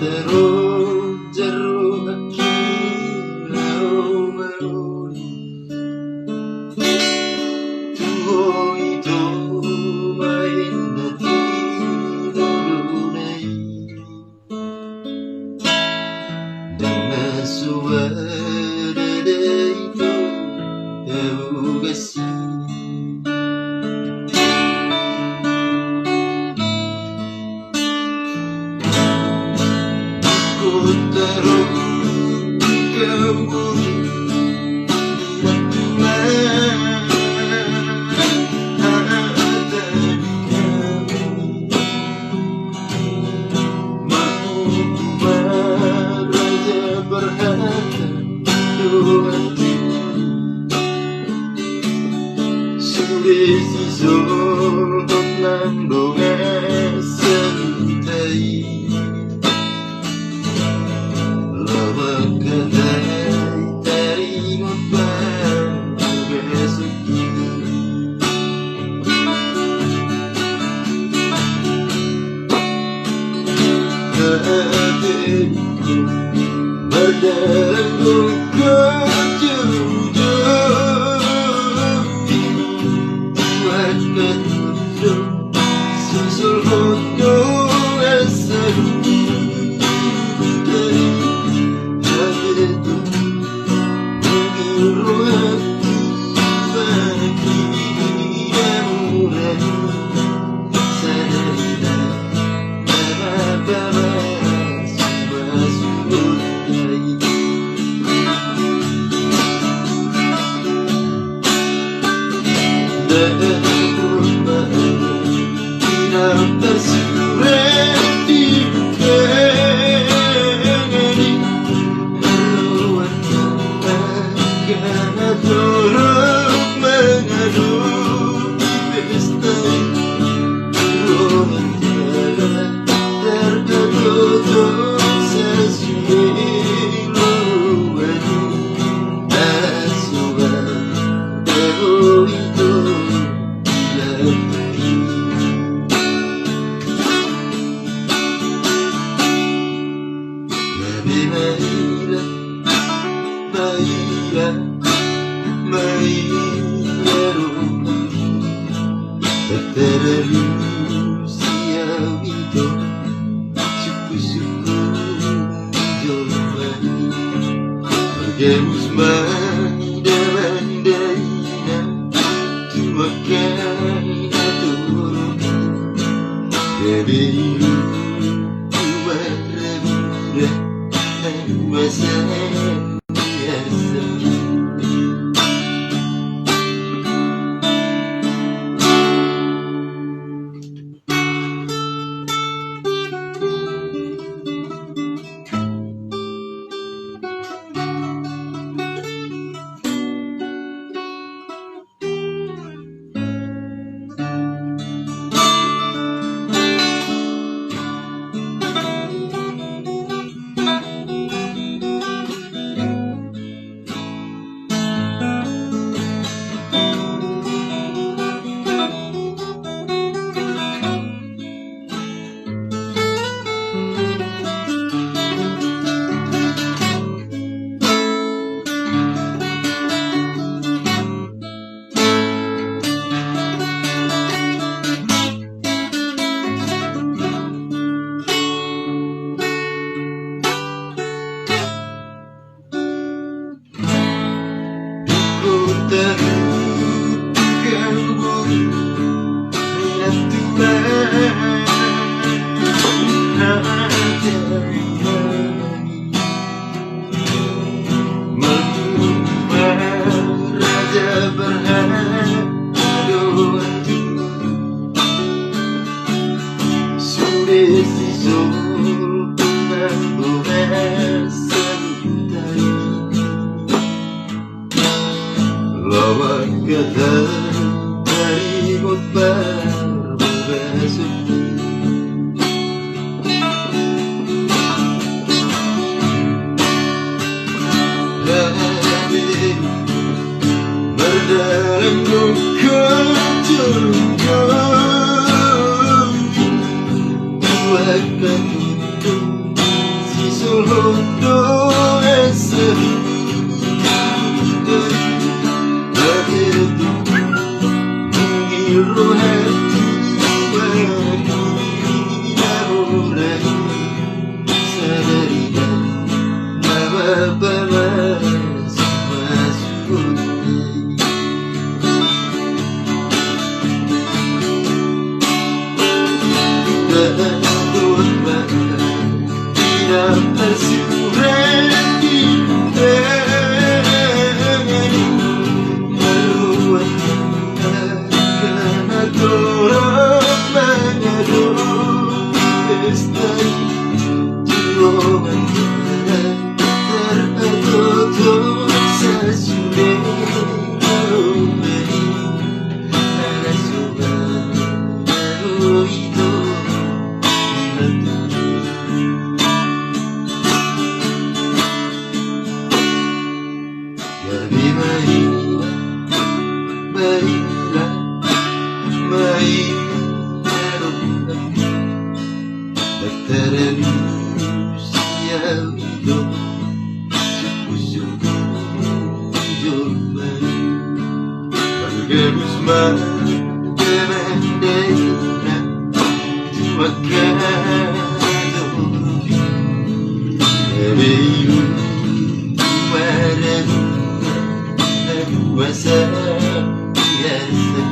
Terus jeruk kilau meruni tunggu itu main nanti dunai dengan suara itu tahu kasih terus kembali berdengung kejujur buat ketujuh susul foto seru dari hati itu mengiru hati bagi yang murah sadarilah nama-nama tidak tersurat di kengeri ruang karena turut mengadu pesta ruang tertutup sesuai ruang asuhan baru itu terus siang itu suku-suku jomani bergemus mandai-mandainya tuakan turun kebiru warna-warna masa biasa. Lawan kata dari berbunga sepi dalam duka juga akan untuk si solondo eseri begitu mengiru hati bahagia mulai sadari dan balas masuk tidak tersurati meluatkan dorong mengaduk lestari dorongan tertutup sesudah memberi ada suara itu lebih baiklah terusnya hidup suku-suku jumpa bergebus kemendena makan lebih marah kuasa biasa